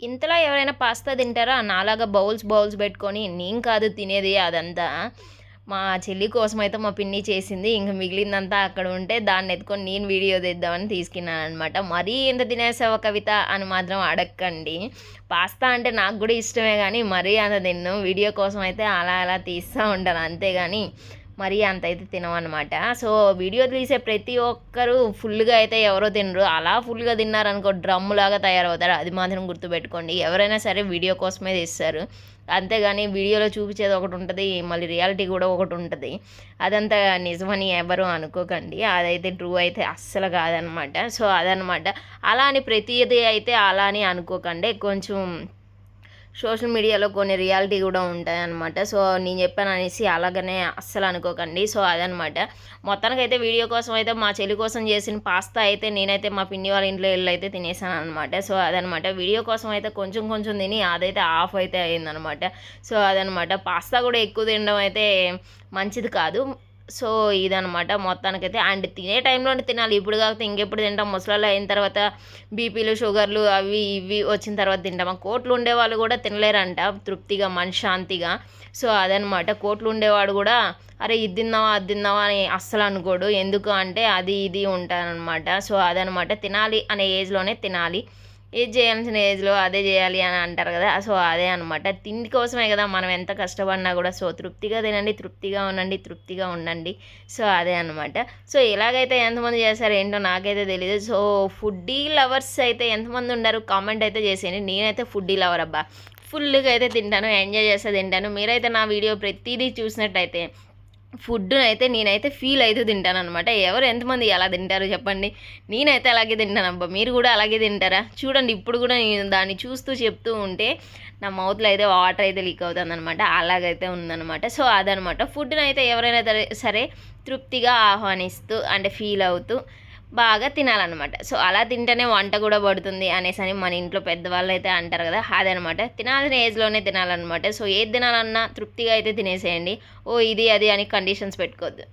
ఇంతలా ఎవరైనా పాస్తా తింటారా? నాలాగా బౌల్స్ పెట్టుకొని నేను కాదు తినేది అదంతా. మా చెల్లి కోసమయితే మా పిన్ని చేసింది. ఇంక మిగిలిందంతా అక్కడ ఉంటే దాన్నెత్తుకొని నేను వీడియో తీద్దామని తీసుకున్నాననమాట. మరీ ఇంత తినేసావా కవిత అని మాత్రం అడక్కండి. పాస్తా అంటే నాకు గూడా ఇష్టమే గానీ, మరీ అంత తినను. వీడియో కోసం అయితే అలా అలా తీస్తా ఉంటాను అంతేగాని మరీ అంత అయితే తినమనమాట. సో, వీడియో తీసే ప్రతి ఒక్కరు ఫుల్‌గా అయితే ఎవరో తినరు. అలా ఫుల్‌గా తిన్నారనుకో డ్రమ్ములాగా తయారవుతారు. అది మాత్రం గుర్తుపెట్టుకోండి. ఎవరైనా సరే వీడియో కోసమే తీస్తారు. అంతేగాని వీడియోలో చూపించేది ఒకటుంటది. మళ్ళీ రియాలిటీ గూడా ఒకటుంటది. అదంతా నిజమని ఎవరు అనుకోకండి. అదైతే ట్రూ అయితే అస్సలు కాదనమాట. సో, అదనమాట. అలా అని ప్రతీది అయితే అలా అని అనుకోకండి. కొంచెం సోషల్ మీడియాలో కొన్ని రియాలిటీ కూడా ఉంటాయన్నమాట. సో, నేను చెప్పాననేసి అలాగనే అస్సలు అనుకోకండి. సో, అదనమాట. మొత్తానికైతే వీడియో కోసం అయితే మా చెల్లి కోసం చేసిన పాస్తా అయితే నేనైతే మా పిన్ని వాళ్ళ ఇంట్లో ఎళ్ళైతే తినేసాననమాట. సో, అదనమాట. వీడియో కోసం అయితే కొంచెం కొంచెం తిని అదైతే ఆఫ్ అయితే అయిందనమాట. సో, అదనమాట. పాస్తా కూడా ఎక్కువ తినడం అయితే మంచిది కాదు. సో, ఇదనమాట మొత్తానికైతే. అండ్ తినే టైంలోనే తినాలి. ఇప్పుడు కాకపోతే ఇంకెప్పుడు తింటాం? ముసలోళ్ళు అయిన తర్వాత బీపీలు, షుగర్లు అవి ఇవి వచ్చిన తర్వాత తింటామా? కోట్లు ఉండేవాళ్ళు కూడా తినలేరంట తృప్తిగా, మనశ్శాంతిగా. సో, అదనమాట. కోట్లు ఉండేవాడు కూడా అరే ఇది తిందామా, అది తిందామా అని అస్సలు అనుకోడు. ఎందుకు అంటే అది ఇది ఉంటాననమాట. సో, అదనమాట. తినాలి అనే ఏజ్‌లోనే తినాలి. ఏది చేయాల్సిన ఏజ్‌లో అదే చేయాలి అని అంటారు కదా! సో, అదే అనమాట. తిండి కోసమే కదా మనం ఎంత కష్టపడినా కూడా. సో, తృప్తిగా తినండి, తృప్తిగా ఉండండి, తృప్తిగా ఉండండి. సో, అదే అనమాట. సో, ఇలాగైతే ఎంతమంది చేస్తారో ఏంటో నాకైతే తెలీదు. సో, ఫుడ్డీ లవర్స్ అయితే ఎంతమంది ఉన్నారు కామెంట్ అయితే చేసేయండి. నేనైతే ఫుడ్డీ లవర్ అబ్బా! ఫుల్‌గా అయితే తింటాను. ఎంజాయ్ చేస్తా తింటాను. మీరైతే నా వీడియో ప్రతీదీ చూసినట్టయితే ఫుడ్డునైతే నేనైతే ఫీల్ అయితూ తింటాననమాట. ఎవరు ఎంతమంది ఎలా తింటారో చెప్పండి. నేనైతే అలాగే తింటానబ్బా! మీరు కూడా అలాగే తింటారా? చూడండి ఇప్పుడు కూడా నేను దాన్ని చూస్తూ చెప్తూ ఉంటే నా మౌత్‌లో అయితే వాటర్ అయితే లీక్ అవుతుందనమాట. అలాగైతే ఉందనమాట. సో, అదనమాట. ఫుడ్‌నైతే ఎవరైనా సరే తృప్తిగా ఆహ్వానిస్తూ అంటే ఫీల్ అవుతూ బాగా తినాలన్నమాట. సో, అలా తింటేనే వంట కూడా పడుతుంది అనేసని మన ఇంట్లో పెద్దవాళ్ళైతే అంటారు కదా! అదనమాట. తినాల్సిన ఏజ్‌లోనే తినాలన్నమాట. సో, ఏది తినాలన్నా తృప్తిగా అయితే తినేసేయండి. ఓ ఇది, అది అని కండిషన్స్ పెట్టుకోవద్దు.